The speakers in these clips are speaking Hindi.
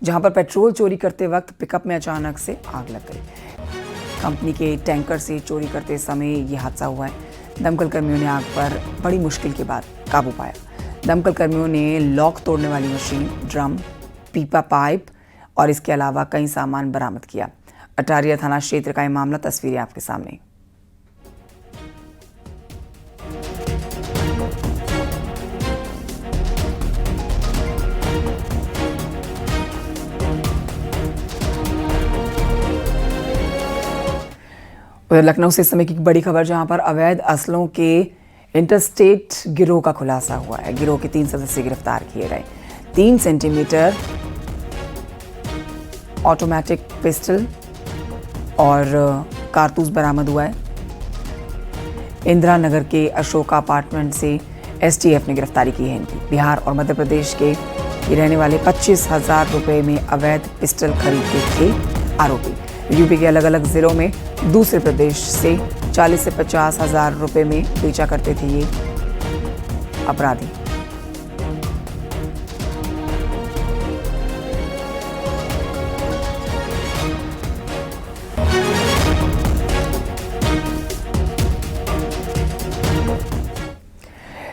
जहां पर पेट्रोल चोरी करते वक्त पिकअप में अचानक से आग लग गई। कंपनी के टैंकर से चोरी करते समय ये हादसा हुआ है। दमकल कर्मियों ने आग पर बड़ी मुश्किल के बाद काबू पाया। दमकल कर्मियों ने लॉक तोड़ने वाली मशीन, ड्रम, पीपा पाइप और इसके अलावा कई सामान बरामद किया। अटारिया थाना क्षेत्र का यह मामला, तस्वीरें आपके सामने। लखनऊ से इस समय की बड़ी खबर, जहां पर अवैध असलों के इंटरस्टेट गिरोह का खुलासा हुआ है। गिरोह के 3 सदस्य गिरफ्तार किए गए। 3 सेंटीमीटर ऑटोमेटिक पिस्टल और कारतूस बरामद हुआ है। इंदिरा नगर के अशोका अपार्टमेंट से एसटीएफ ने गिरफ्तारी की है इनकी। बिहार और मध्य प्रदेश के ये रहने वाले 25,000 रुपए में अवैध पिस्टल खरीदते थे आरोपी। यूपी के अलग अलग जिलों में दूसरे प्रदेश से 40 से 50,000 रुपए में बेचा करते थे ये अपराधी।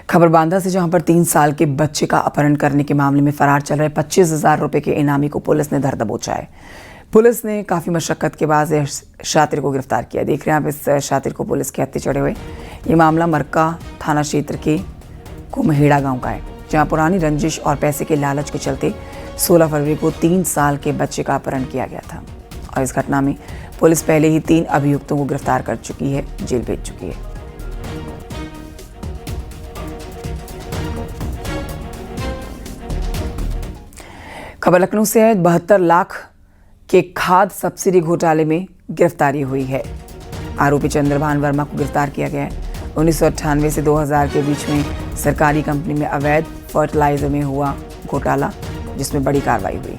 खबर बांदा से, जहां पर 3 साल के बच्चे का अपहरण करने के मामले में फरार चल रहे 25,000 रुपए के इनामी को पुलिस ने धर दबोचा है। पुलिस ने काफ़ी मशक्कत के बाद इस शातिर को गिरफ्तार किया। देख रहे हैं आप इस शातिर को पुलिस के हत्थे चढ़े हुए। ये मामला मरका थाना क्षेत्र के कुम्हेड़ा गांव का है, जहां पुरानी रंजिश और पैसे के लालच के चलते 16 फरवरी को 3 साल के बच्चे का अपहरण किया गया था। और इस घटना में पुलिस पहले ही 3 अभियुक्तों को गिरफ्तार कर चुकी है, जेल भेज चुकी है। खबर लखनऊ से है। 72 लाख के खाद सब्सिडी घोटाले में गिरफ्तारी हुई है। आरोपी चंद्रभान वर्मा को गिरफ्तार किया गया है। 1998 से 2000 के बीच में सरकारी कंपनी में अवैध फर्टिलाइजर में हुआ घोटाला, जिसमें बड़ी कार्रवाई हुई।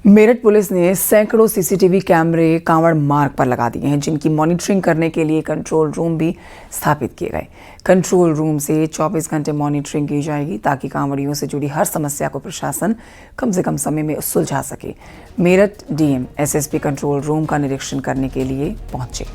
मेरठ पुलिस ने सैकड़ों सीसीटीवी कैमरे कांवड़ मार्ग पर लगा दिए हैं, जिनकी मॉनिटरिंग करने के लिए कंट्रोल रूम भी स्थापित किए गए। कंट्रोल रूम से 24 घंटे मॉनिटरिंग की जाएगी, ताकि कांवड़ियों से जुड़ी हर समस्या को प्रशासन कम से कम समय में सुलझा सके। Meerut DM SSP control room का निरीक्षण करने के लिए पहुंचे।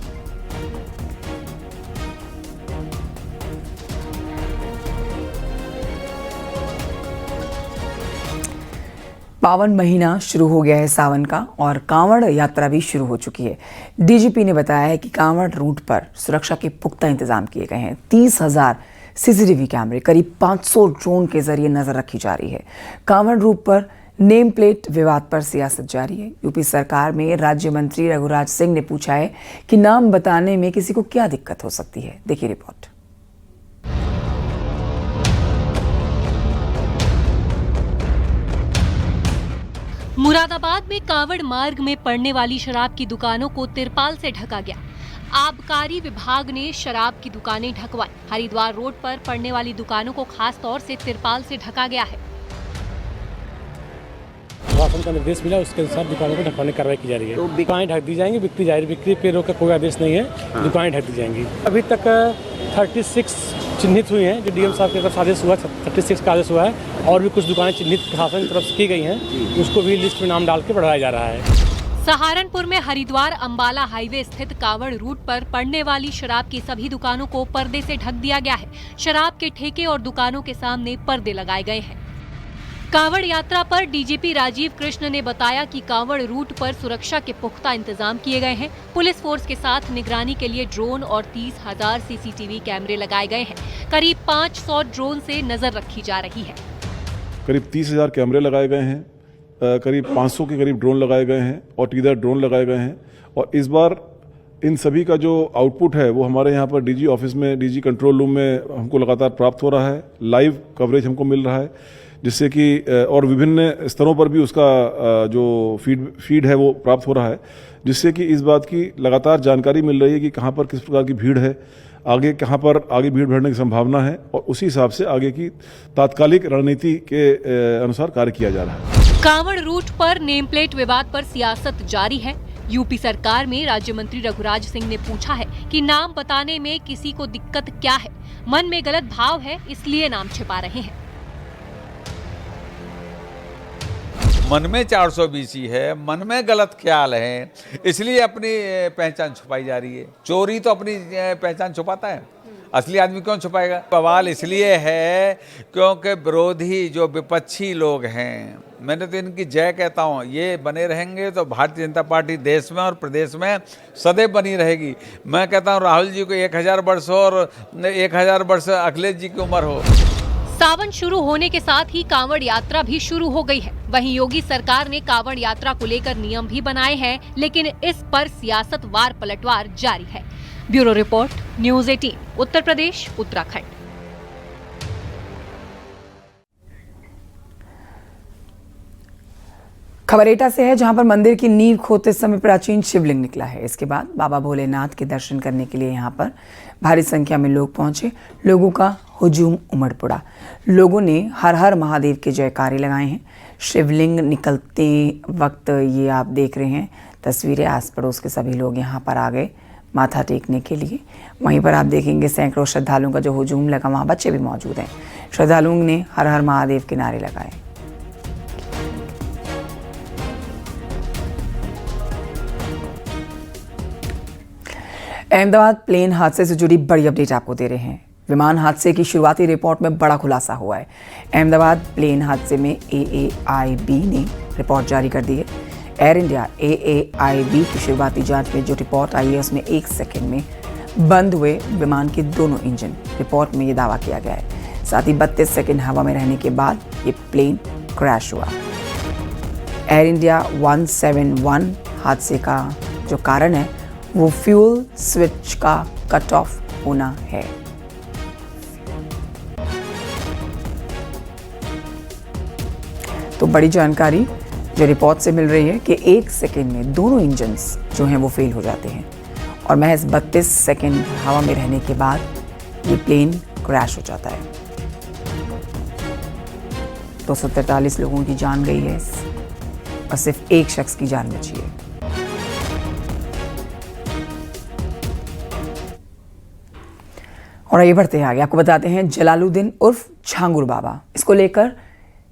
पावन महीना शुरू हो गया है सावन का, और कांवड़ यात्रा भी शुरू हो चुकी है। डीजीपी ने बताया है कि कांवड़ रूट पर सुरक्षा के पुख्ता इंतजाम किए गए हैं। 30,000 सीसीटीवी कैमरे, करीब 500 ड्रोन के जरिए नजर रखी जा रही है। कांवड़ रूट पर नेम प्लेट विवाद पर सियासत जारी है। यूपी सरकार में राज्य मंत्री रघुराज सिंह ने पूछा है कि नाम बताने में किसी को क्या दिक्कत हो सकती है। देखिए रिपोर्ट। मुरादाबाद में कांवड़ मार्ग में पड़ने वाली शराब की दुकानों को तिरपाल से ढका गया। आबकारी विभाग ने शराब की दुकानें ढकवाई। हरिद्वार रोड पर पड़ने वाली दुकानों को खास तौर से तिरपाल से ढका गया है। शासन का निर्देश मिला, उसके अनुसार दुकानों को ढकवाने की कार्रवाई की जा रही है। तो दुकानें ढक दी जाएंगी, बिक्री जारी, बिक्री पे रोक का कोई आदेश नहीं है। दुकानें ढक दी जाएंगी। अभी तक 36 चिन्हित हुई हैं, जो डीएम साहब की तरफ से आदेश हुआ, 36 का आदेश हुआ है। और भी कुछ दुकानें चिन्हित प्रशासन की तरफ से की गई हैं, उसको भी लिस्ट में नाम डाल के बढ़ाया जा रहा है। सहारनपुर में हरिद्वार अंबाला हाईवे स्थित कांवड़ रूट पर पड़ने वाली शराब की सभी दुकानों को पर्दे से ढक दिया गया है। शराब के ठेके और दुकानों के सामने पर्दे लगाए गए हैं। कांवड़ यात्रा पर डीजीपी राजीव कृष्ण ने बताया कि कांवड़ रूट पर सुरक्षा के पुख्ता इंतजाम किए गए हैं। पुलिस फोर्स के साथ निगरानी के लिए ड्रोन और 30,000 सीसीटीवी कैमरे लगाए गए हैं। करीब 500 ड्रोन से नजर रखी जा रही है। करीब 30,000 कैमरे लगाए गए हैं, करीब 500 के करीब ड्रोन लगाए गए हैं और टीदर ड्रोन लगाए गए हैं। और इस बार इन सभी का जो आउटपुट है वो हमारे यहाँ पर डीजी ऑफिस में, डीजी कंट्रोल रूम में हमको लगातार प्राप्त हो रहा है। लाइव कवरेज हमको मिल रहा है, जिससे कि और विभिन्न स्तरों पर भी उसका जो फीड है वो प्राप्त हो रहा है, जिससे कि इस बात की लगातार जानकारी मिल रही है कि कहाँ पर किस प्रकार की भीड़ है, आगे कहाँ पर आगे भीड़ बढ़ने की संभावना है, और उसी हिसाब से आगे की तात्कालिक रणनीति के अनुसार कार्य किया जा रहा है। कांवड़ रूट पर नेम प्लेट विवाद पर सियासत जारी है। यूपी सरकार में राज्य मंत्री रघुराज सिंह ने पूछा है कि नाम बताने में किसी को दिक्कत क्या है, मन में गलत भाव है इसलिए नाम छिपा रहे हैं। मन में 420 ही है, मन में गलत ख्याल है, इसलिए अपनी पहचान छुपाई जा रही है। चोरी तो अपनी पहचान छुपाता है, असली आदमी क्यों छुपाएगा? बवाल इसलिए है क्योंकि विरोधी जो विपक्षी लोग हैं, मैंने तो इनकी जय कहता हूँ, ये बने रहेंगे तो भारतीय जनता पार्टी देश में और प्रदेश में सदैव बनी रहेगी। मैं कहता हूँ राहुल जी को 1000 वर्ष हो और 1000 वर्ष अखिलेश जी की उम्र हो। सावन शुरू होने के साथ ही कांवड़ यात्रा भी शुरू हो गई है। वहीं योगी सरकार ने कांवड़ यात्रा को लेकर नियम भी बनाए हैं, लेकिन इस पर सियासतवार पलटवार जारी है। Bureau report, news 18, Uttar Pradesh, Uttarakhand. खबर एटा से है, जहां पर मंदिर की नींव खोदते समय प्राचीन शिवलिंग निकला है। इसके बाद बाबा भोलेनाथ के दर्शन करने के लिए यहां पर भारी संख्या में लोग पहुंचे। लोगों का हुजूम उमड़ पड़ा। लोगों ने हर हर महादेव के जयकारे लगाए हैं। शिवलिंग निकलते वक्त ये आप देख रहे हैं तस्वीरें, आस पड़ोस के सभी लोग यहाँ पर आ गए माथा टेकने के लिए। वहीं पर आप देखेंगे सैकड़ों श्रद्धालुओं का जो हुजूम लगा, वहाँ बच्चे भी मौजूद हैं। श्रद्धालुओं ने हर हर महादेव के नारे लगाए। अहमदाबाद प्लेन हादसे से जुड़ी बड़ी अपडेट आपको दे रहे हैं। विमान हादसे की शुरुआती रिपोर्ट में बड़ा खुलासा हुआ है। अहमदाबाद प्लेन हादसे में AAIB ने रिपोर्ट जारी कर दी है। एयर इंडिया AAIB की शुरुआती जांच में जो रिपोर्ट आई है उसमें 1 सेकंड में बंद हुए विमान के दोनों इंजन। रिपोर्ट में ये दावा किया गया है। साथ ही 32 सेकंड हवा में रहने के बाद ये प्लेन क्रैश हुआ। एयर इंडिया 171 हादसे का जो कारण है वो फ्यूल स्विच का कट ऑफ होना है। तो बड़ी जानकारी जो रिपोर्ट से मिल रही है कि 1 सेकेंड में दोनों इंजन्स जो हैं वो फेल हो जाते हैं और महज 32 सेकेंड हवा में रहने के बाद ये प्लेन क्रैश हो जाता है। 243 लोगों की जान गई है और सिर्फ एक शख्स की जान बची है। और आइए बढ़ते हैं आगे, आपको बताते हैं जलालुद्दीन उर्फ छांगुर बाबा। इसको लेकर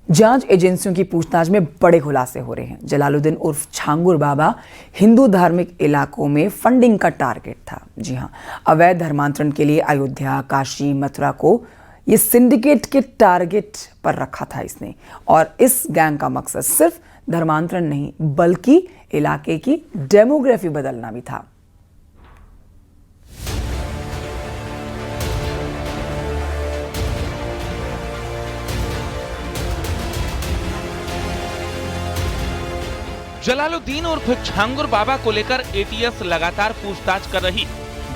जांच एजेंसियों की पूछताछ में बड़े खुलासे हो रहे हैं। जलालुद्दीन उर्फ छांगुर बाबा हिंदू धार्मिक इलाकों में फंडिंग का टारगेट था। जी हां, अवैध धर्मांतरण के लिए अयोध्या, काशी, मथुरा को ये सिंडिकेट के टारगेट पर रखा था इसने। और इस गैंग का मकसद सिर्फ धर्मांतरण नहीं बल्कि इलाके की डेमोग्राफी बदलना भी था। जलालुद्दीन उर्फ छांगुर बाबा को लेकर एटीएस लगातार पूछताछ कर रही।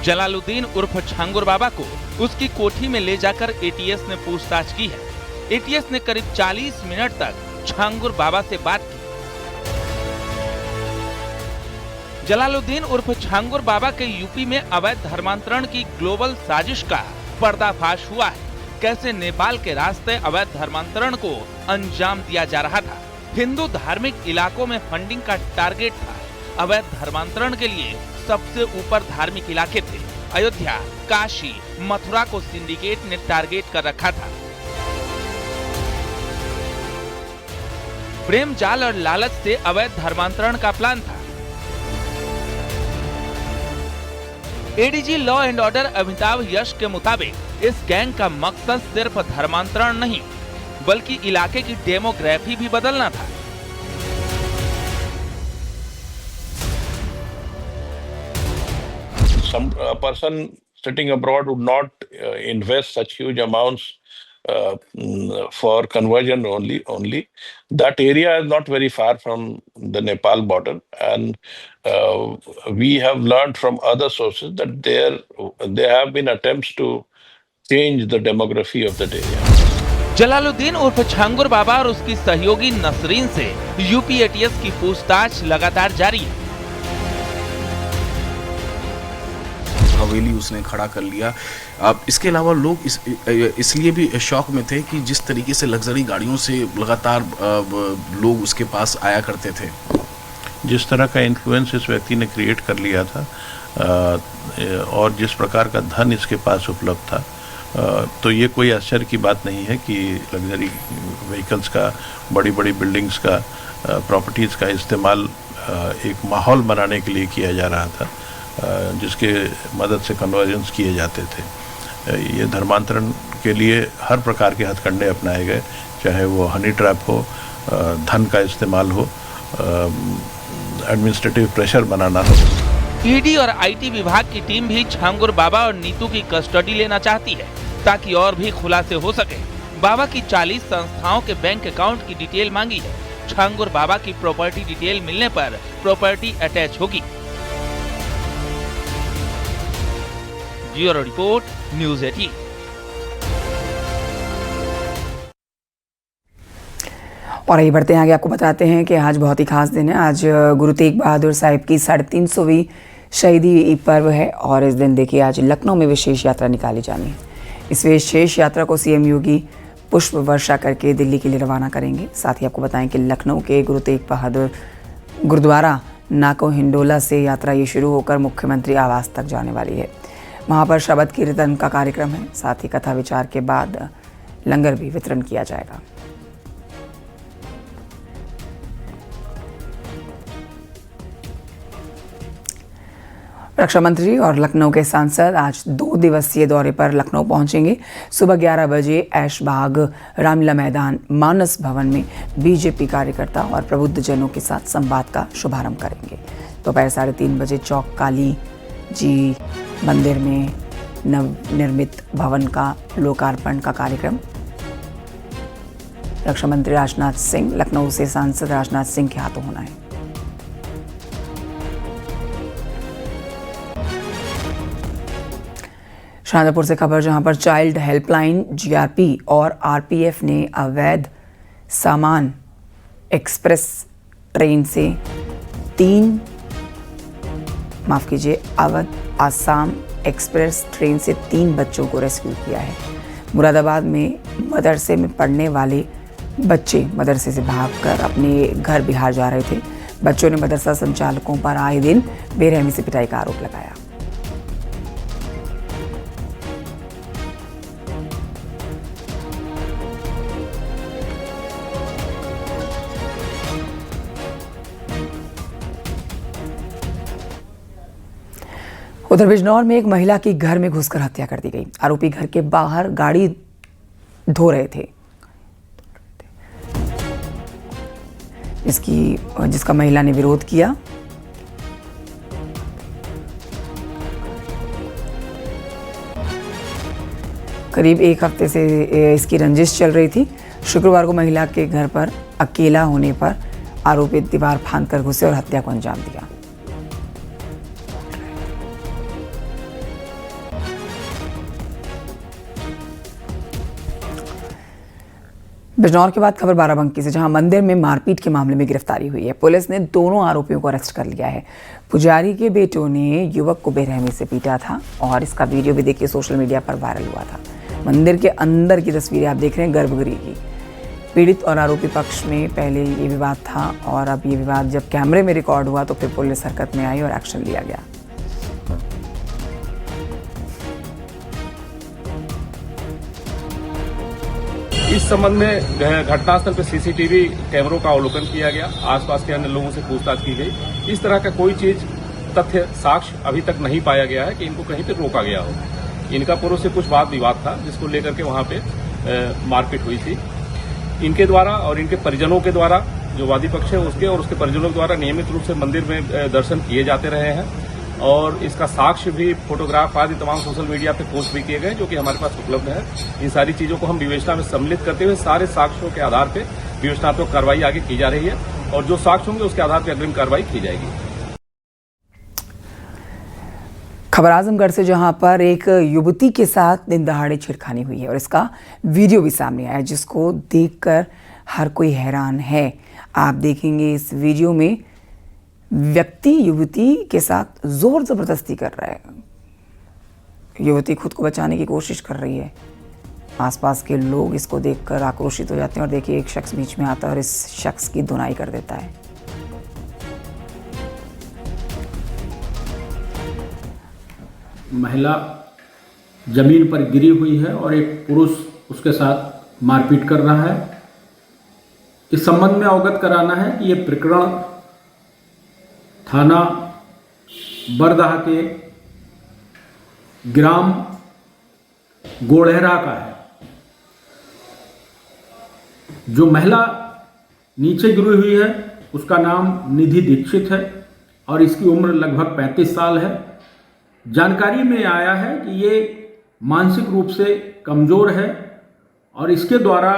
जलालुद्दीन उर्फ छांगुर बाबा को उसकी कोठी में ले जाकर एटीएस ने पूछताछ की है। एटीएस ने करीब 40 मिनट तक छांगुर बाबा से बात की। जलालुद्दीन उर्फ छांगुर बाबा के यूपी में अवैध धर्मांतरण की ग्लोबल साजिश का पर्दाफाश हुआ है। कैसे नेपाल के रास्ते अवैध धर्मांतरण को अंजाम दिया जा रहा था। हिंदू धार्मिक इलाकों में फंडिंग का टारगेट था। अवैध धर्मांतरण के लिए सबसे ऊपर धार्मिक इलाके थे। अयोध्या, काशी, मथुरा को सिंडिकेट ने टारगेट कर रखा था। प्रेम जाल और लालच से अवैध धर्मांतरण का प्लान था। ADG law and order Amitabh Yash के मुताबिक इस गैंग का मकसद सिर्फ धर्मांतरण नहीं बल्कि इलाके की डेमोग्राफी भी बदलना था। Some person sitting abroad would not invest such huge amounts for conversion only. That area is not very far from the Nepal border, and we have learned from other sources that there have been attempts to change the demography of that area. Jalaluddin उर्फ छांगुर बाबा और उसकी सहयोगी नसरीन से यूपी एटीएस की पूछताछ लगातार जारी है। हवेली उसने खड़ा कर लिया। अब इसके अलावा लोग इसलिए भी शौक में थे कि जिस तरीके से लग्जरी गाड़ियों से लगातार लोग उसके पास आया करते थे। जिस तरह का इन्फ्लुएंस इस व्यक्ति ने क्रिएट कर लिया था और जिस प्रकार का धन इसके पास उपलब्ध था, तो ये कोई आश्चर्य की बात नहीं है कि लग्जरी व्हीकल्स का, बड़ी बड़ी बिल्डिंग्स का, प्रॉपर्टीज़ का इस्तेमाल एक माहौल बनाने के लिए किया जा रहा था, जिसके मदद से कन्वर्जन्स किए जाते थे। ये धर्मांतरण के लिए हर प्रकार के हथकंडे अपनाए गए, चाहे वो हनी ट्रैप हो, धन का इस्तेमाल हो, एडमिनिस्ट्रेटिव प्रेशर बनाना हो। ईडी और आईटी विभाग की टीम भी छांगुर बाबा और नीतू की कस्टडी लेना चाहती है ताकि और भी खुलासे हो सके। बाबा की 40 संस्थाओं के बैंक अकाउंट की डिटेल मांगी है। छांगुर बाबा की प्रॉपर्टी डिटेल मिलने पर प्रॉपर्टी अटैच होगी। Bureau report, news 18। और आइए बढ़ते हैं आगे, आपको बताते हैं कि आज बहुत ही खास दिन है। आज गुरु तेग बहादुर साहिब की 350वीं शहीदी पर्व है और इस दिन देखिए आज लखनऊ में विशेष यात्रा निकाली जानी है। इस विशेष यात्रा को सीएम योगी पुष्प वर्षा करके दिल्ली के लिए रवाना करेंगे। साथ ही आपको बताएं कि लखनऊ के गुरु तेग बहादुर गुरुद्वारा नाको हिंडोला से यात्रा ये शुरू होकर मुख्यमंत्री आवास तक जाने वाली है। वहाँ पर शबद कीर्तन का कार्यक्रम है। साथ ही कथा विचार के बाद लंगर भी वितरण किया जाएगा। रक्षा मंत्री और लखनऊ के सांसद आज 2 दिवसीय दौरे पर लखनऊ पहुंचेंगे। सुबह 11 बजे ऐशबाग रामलीला मैदान मानस भवन में बीजेपी कार्यकर्ता और प्रबुद्धजनों के साथ संवाद का शुभारंभ करेंगे। दोपहर 3:30 बजे चौक काली जी मंदिर में नवनिर्मित भवन का लोकार्पण का कार्यक्रम। रक्षा मंत्री राजनाथ सिंह लखनऊ से सांसद राजनाथ सिंह के हाथों होना है। शाहजहांपुर से खबर, जहां पर चाइल्ड हेल्पलाइन, जीआरपी और आरपीएफ ने अवैध सामान एक्सप्रेस ट्रेन से अवध आसाम एक्सप्रेस ट्रेन से 3 बच्चों को रेस्क्यू किया है। मुरादाबाद में मदरसे में पढ़ने वाले बच्चे मदरसे से भागकर अपने घर बिहार जा रहे थे। बच्चों ने मदरसा संचालकों पर आए दिन बेरहमी से पिटाई का आरोप लगाया। उधर बिजनौर में एक महिला की घर में घुसकर हत्या कर दी गई। आरोपी घर के बाहर गाड़ी धो रहे थे, जिसका महिला ने विरोध किया। करीब 1 हफ्ते से इसकी रंजिश चल रही थी। शुक्रवार को महिला के घर पर अकेला होने पर आरोपी दीवार फांदकर घुसे और हत्या को अंजाम दिया। बिजनौर के बाद खबर बाराबंकी से, जहां मंदिर में मारपीट के मामले में गिरफ्तारी हुई है। पुलिस ने दोनों आरोपियों को अरेस्ट कर लिया है। पुजारी के बेटों ने युवक को बेरहमी से पीटा था और इसका वीडियो भी देखिए सोशल मीडिया पर वायरल हुआ था। मंदिर के अंदर की तस्वीरें आप देख रहे हैं गर्भगृह की। पीड़ित और आरोपी पक्ष में पहले ये विवाद था और अब ये विवाद जब कैमरे में रिकॉर्ड हुआ तो फिर पुलिस हरकत में आई और एक्शन लिया गया। इस संबंध में घटनास्थल पर सीसीटीवी कैमरों का अवलोकन किया गया। आसपास के अन्य लोगों से पूछताछ की गई। इस तरह का कोई चीज, तथ्य, साक्ष्य अभी तक नहीं पाया गया है कि इनको कहीं पर रोका गया हो। इनका पूर्व से कुछ वाद विवाद था जिसको लेकर के वहां पे मारपीट हुई थी। इनके द्वारा और इनके परिजनों के द्वारा, जो वादी पक्ष है उसके और उसके परिजनों के द्वारा नियमित रूप से मंदिर में दर्शन किए जाते रहे हैं और इसका साक्ष्य भी, फोटोग्राफ आदि तमाम सोशल मीडिया पे पोस्ट भी किए गए जो कि हमारे पास उपलब्ध है। इन सारी चीजों को हम विवेचना में सम्मिलित करते हुए सारे साक्ष्यों के आधार पर विवेचनात्मक कार्रवाई आगे की जा रही है और जो साक्ष्य होंगे उसके आधार पर अग्रिम कार्रवाई की जाएगी। खबर आजमगढ़ से, जहां पर एक युवती के साथ दिन दहाड़े छेड़खानी हुई है और इसका वीडियो भी सामने आया जिसको देखकर हर कोई हैरान है। आप देखेंगे इस वीडियो में व्यक्ति युवती के साथ जोर जबरदस्ती कर रहा है। युवती खुद को बचाने की कोशिश कर रही है। आसपास के लोग इसको देखकर आक्रोशित हो जाते हैं और देखिए एक शख्स बीच में आता है और इस शख्स की धुनाई कर देता है। महिला जमीन पर गिरी हुई है और एक पुरुष उसके साथ मारपीट कर रहा है। इस संबंध में अवगत कराना है कि ये प्रकरण थाना बरदहा के ग्राम गोड़ेहरा का है। जो महिला नीचे गिरी हुई है उसका नाम निधि दीक्षित है और इसकी उम्र लगभग 35 साल है। जानकारी में आया है कि ये मानसिक रूप से कमज़ोर है और इसके द्वारा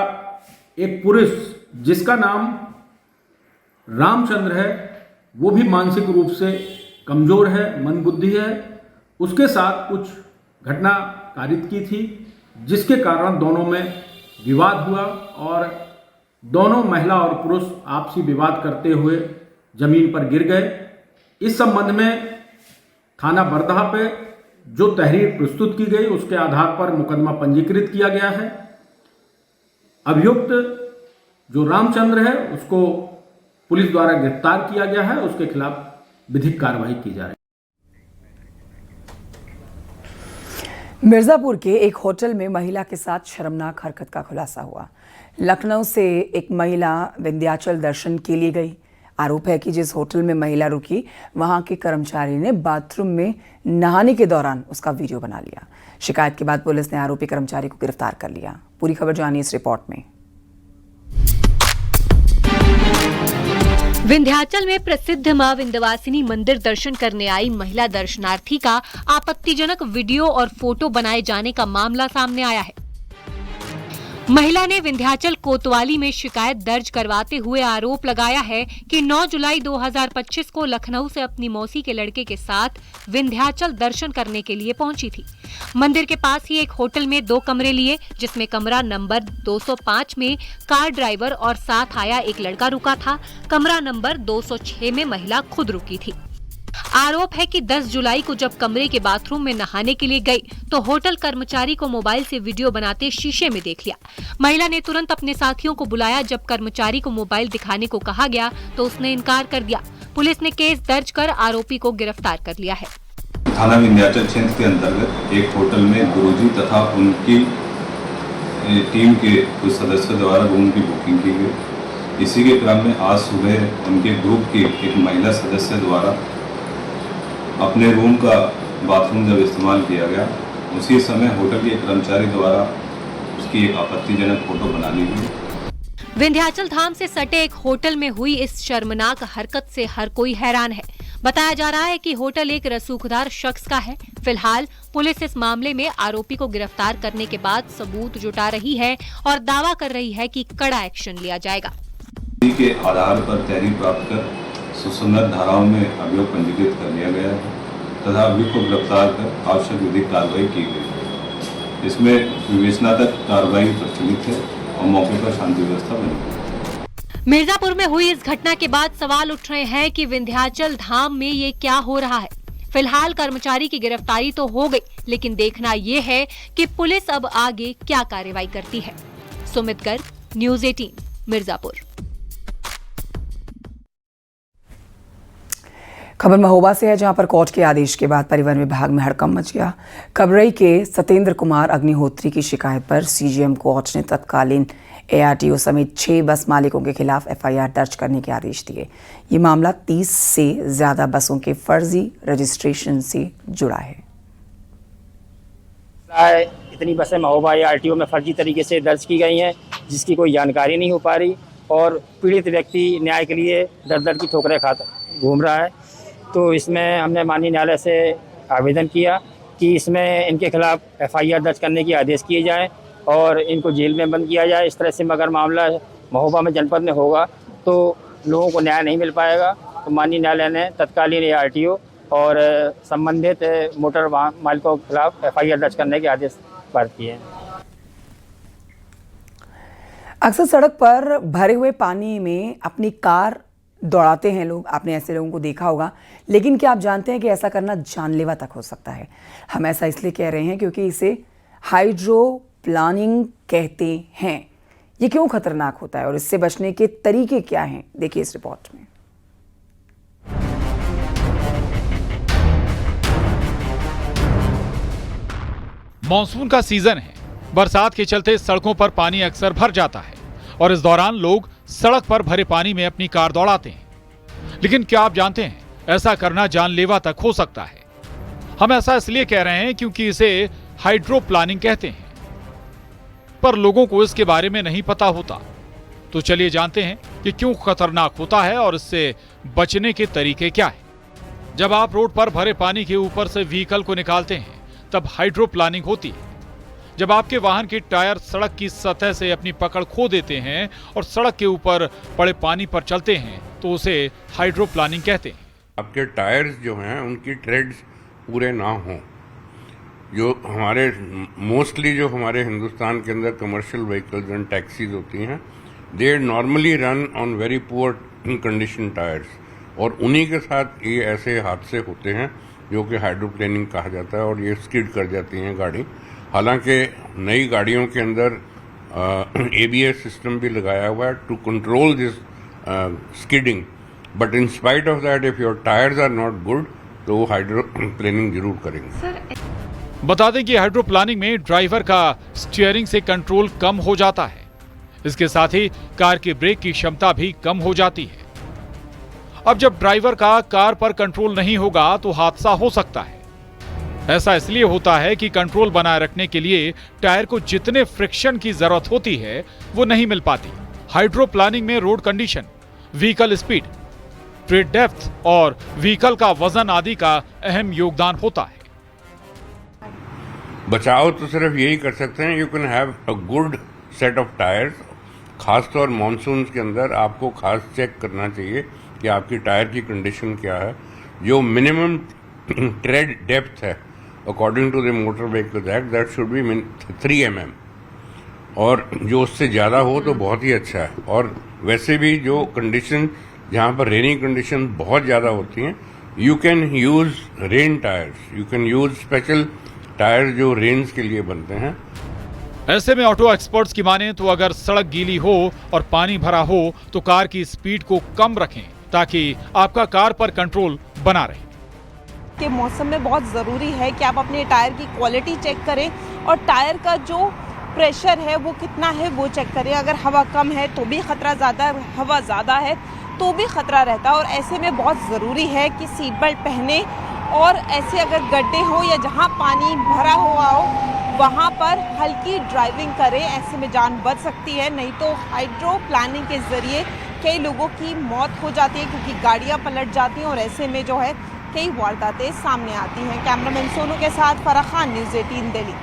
एक पुरुष जिसका नाम रामचंद्र है, वो भी मानसिक रूप से कमज़ोर है, मंदबुद्धि है, उसके साथ कुछ घटना कारित की थी, जिसके कारण दोनों में विवाद हुआ और दोनों महिला और पुरुष आपसी विवाद करते हुए जमीन पर गिर गए। इस संबंध में थाना बरदहा पे जो तहरीर प्रस्तुत की गई उसके आधार पर मुकदमा पंजीकृत किया गया है। अभियुक्त जो रामचंद्र है उसको पुलिस द्वारा गिरफ्तार किया गया है, उसके खिलाफ विधिक कार्रवाई की जा रही है। मिर्जापुर के एक होटल में महिला के साथ शर्मनाक हरकत का खुलासा हुआ। लखनऊ से एक महिला विंध्याचल दर्शन के लिए गई। आरोप है कि जिस होटल में महिला रुकी वहां के कर्मचारी ने बाथरूम में नहाने के दौरान उसका वीडियो बना लिया। शिकायत के बाद पुलिस ने आरोपी कर्मचारी को गिरफ्तार कर लिया। पूरी खबर जानिए इस रिपोर्ट में। विंध्याचल में प्रसिद्ध मां विंध्यवासिनी मंदिर दर्शन करने आई महिला दर्शनार्थी का आपत्तिजनक वीडियो और फोटो बनाए जाने का मामला सामने आया है। महिला ने विंध्याचल कोतवाली में शिकायत दर्ज करवाते हुए आरोप लगाया है कि 9 जुलाई 2025 को लखनऊ से अपनी मौसी के लड़के के साथ विंध्याचल दर्शन करने के लिए पहुंची थी। मंदिर के पास ही एक होटल में 2 कमरे लिए, जिसमें कमरा नंबर 205 में कार ड्राइवर और साथ आया एक लड़का रुका था। कमरा नंबर 206 में महिला खुद रुकी थी। आरोप है कि 10 जुलाई को जब कमरे के बाथरूम में नहाने के लिए गई तो होटल कर्मचारी को मोबाइल से वीडियो बनाते शीशे में देख लिया। महिला ने तुरंत अपने साथियों को बुलाया। जब कर्मचारी को मोबाइल दिखाने को कहा गया तो उसने इनकार कर दिया। पुलिस ने केस दर्ज कर आरोपी को गिरफ्तार कर लिया है। थाना विंध्याचल क्षेत्र के अंतर्गत एक होटल में गुरुजी तथा उनकी टीम के कुछ सदस्यों द्वारा रूम की बुकिंग की गई। इसी के क्रम में आज सुबह उनके ग्रुप की एक महिला सदस्य द्वारा अपने रूम का बाथरूम जब इस्तेमाल किया गया, उसी समय होटल के कर्मचारी द्वारा उसकी एक आपत्तिजनक फोटो बना ली गई। विंध्याचल धाम से सटे एक होटल में हुई इस शर्मनाक हरकत से हर कोई हैरान है। बताया जा रहा है कि होटल एक रसूखदार शख्स का है। फिलहाल पुलिस इस मामले में आरोपी को गिरफ्तार करने के बाद सबूत जुटा रही है और दावा कर रही है कि कड़ा एक्शन लिया जाएगा। के आधार पर तहरीर प्राप्त कर सुसंगत धाराओं में अभियोग पंजीकृत कर लिया गया है तथा अभियुक्त को गिरफ्तार कर आवश्यक विधिक कार्रवाई की गई है। इसमें विवेचनात्मक कार्रवाई प्रचलित है और मौके पर शांति व्यवस्था बनी। मिर्जापुर में हुई इस घटना के बाद सवाल उठ रहे हैं कि विंध्याचल धाम में ये क्या हो रहा है। फिलहाल कर्मचारी की गिरफ्तारी तो हो गई, लेकिन देखना ये है कि पुलिस अब आगे क्या कार्रवाई करती है। सुमित गर्ग, न्यूज़ 18, मिर्जापुर। खबर महोबा से है, जहां पर कोर्ट के आदेश के बाद परिवहन विभाग में हड़कंप मच गया। कबरई के सत्येंद्र कुमार अग्निहोत्री की शिकायत पर सीजीएम कोर्ट ने तत्कालीन एआरटीओ समेत 6 बस मालिकों के खिलाफ एफआईआर दर्ज करने के आदेश दिए। ये मामला 30 से ज्यादा बसों के फर्जी रजिस्ट्रेशन से जुड़ा है। इतनी बसें महोबा एआरटीओ में फर्जी तरीके से दर्ज की गई हैं, जिसकी कोई जानकारी नहीं हो पा रही और पीड़ित व्यक्ति न्याय के लिए दर की ठोकरें खाता घूम रहा है। तो इसमें हमने माननीय न्यायालय से आवेदन किया कि इसमें इनके खिलाफ एफआईआर दर्ज करने की आदेश किए जाएं और इनको जेल में बंद किया जाए। इस तरह से अगर मामला महोबा में जनपद में होगा तो लोगों को न्याय नहीं मिल पाएगा। तो माननीय न्यायालय ने तत्कालीन एआरटीओ और संबंधित मोटर वाहन मालिकों के खिलाफ एफआईआर दर्ज करने के आदेश पारित किए हैं। अक्सर सड़क पर भरे हुए पानी में अपनी कार दौड़ाते हैं लोग। आपने ऐसे लोगों को देखा होगा, लेकिन क्या आप जानते हैं कि ऐसा करना जानलेवा तक हो सकता है। हम ऐसा इसलिए कह रहे हैं क्योंकि इसे हाइड्रोप्लानिंग कहते हैं। ये क्यों खतरनाक होता है और इससे बचने के तरीके क्या हैं, देखिए इस रिपोर्ट में। मॉनसून का सीजन है। बरसात के चलते सड़कों पर पानी अक्सर भर जाता है और इस दौरान लोग सड़क पर भरे पानी में अपनी कार दौड़ाते हैं। लेकिन क्या आप जानते हैं, ऐसा करना जानलेवा तक हो सकता है। हम ऐसा इसलिए कह रहे हैं क्योंकि इसे हाइड्रोप्लानिंग कहते हैं, पर लोगों को इसके बारे में नहीं पता होता। तो चलिए जानते हैं कि क्यों खतरनाक होता है और इससे बचने के तरीके क्या है। जब आप रोड पर भरे पानी के ऊपर से व्हीकल को निकालते हैं तब हाइड्रोप्लानिंग होती है। जब आपके वाहन के टायर सड़क की सतह से अपनी पकड़ खो देते हैं और सड़क के ऊपर पड़े पानी पर चलते हैं तो उसे हाइड्रोप्लानिंग कहते हैं। आपके टायर्स जो हैं उनकी ट्रेड्स पूरे ना हों। जो हमारे मोस्टली जो हमारे हिंदुस्तान के अंदर कमर्शियल व्हीकल्स एंड टैक्सीज होती हैं, they normally run on very poor condition tyres, और उन्हीं के साथ ये ऐसे हादसे होते हैं जो कि हाइड्रोप्लेनिंग कहा जाता है, और ये स्किड कर जाती हैं गाड़ी। हालांकि नई गाड़ियों के अंदर ABS सिस्टम भी लगाया हुआ है to control this skidding, but in spite of that if your tyres are not good तो वो हाइड्रोप्लेनिंग जरूर करेंगे। बता दें कि हाइड्रोप्लानिंग में ड्राइवर का स्टीयरिंग से कंट्रोल कम हो जाता है। इसके साथ ही कार की ब्रेक की क्षमता भी कम हो जाती है। अब जब ड्राइवर का कार पर कंट्रोल नहीं होगा तो हादसा हो सकता है। ऐसा इसलिए होता है कि कंट्रोल बनाए रखने के लिए टायर को जितने फ्रिक्शन की जरूरत होती है वो नहीं मिल पाती। हाइड्रोप्लानिंग में road condition, vehicle speed, trade depth और व्हीकल का वजन आदि का अहम योगदान होता है। बचाव तो सिर्फ यही कर सकते हैं, you can have a good set of tyres. खासतौर मानसून के अंदर आपको खास चेक करना चाहिए कि आपकी टायर की कंडीशन क्या है। जो मिनिमम ट्रेड डेप्थ है according to the motor vehicles act, that should be 3 mm, और जो उससे ज़्यादा हो तो बहुत ही अच्छा है। और वैसे भी जो कंडीशन जहाँ पर रेनी कंडीशन बहुत ज़्यादा होती हैं, you can use rain tyres, you can use special tyres जो रेन्स के लिए बनते हैं। ऐसे में ऑटो एक्सपर्ट्स की माने तो अगर सड़क गीली हो और पानी भरा हो तो कार की स्पीड को कम रखें ताकि आपका कार पर कंट्रोल बना रहे। के मौसम में बहुत ज़रूरी है कि आप अपने टायर की क्वालिटी चेक करें और टायर का जो प्रेशर है वो कितना है वो चेक करें। अगर हवा कम है तो भी खतरा ज़्यादा है, हवा ज़्यादा है तो भी खतरा रहता है। और ऐसे में बहुत ज़रूरी है कि सीट बेल्ट पहने, और ऐसे अगर गड्ढे हो या जहाँ पानी भरा हुआ हो वहाँ पर हल्की ड्राइविंग करें। ऐसे में जान बच सकती है, नहीं तो हाइड्रोप्लानिंग के ज़रिए कई लोगों की मौत हो जाती है क्योंकि गाड़ियाँ पलट जाती हैं और ऐसे में जो है कई वारदातें सामने आती हैं। कैमरामैन सोनू के साथ फराह खान, न्यूज़ 18 दिल्ली।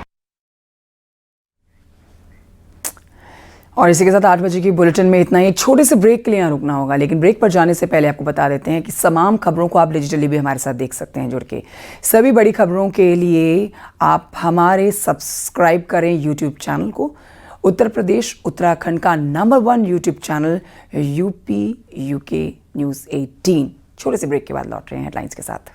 और इसी के साथ 8 बजे की बुलेटिन में इतना ही। एक छोटे से ब्रेक के लिए यहाँ रुकना होगा, लेकिन ब्रेक पर जाने से पहले आपको बता देते हैं कि तमाम खबरों को आप डिजिटली भी हमारे साथ देख सकते हैं जुड़ के। सभी बड़ी खबरों के लिए आप हमारे सब्सक्राइब करें यूट्यूब चैनल को। उत्तर प्रदेश उत्तराखंड का number 1 YouTube channel UP UK news 18। छोटे से ब्रेक के बाद लौट रहे हैं हेडलाइंस के साथ।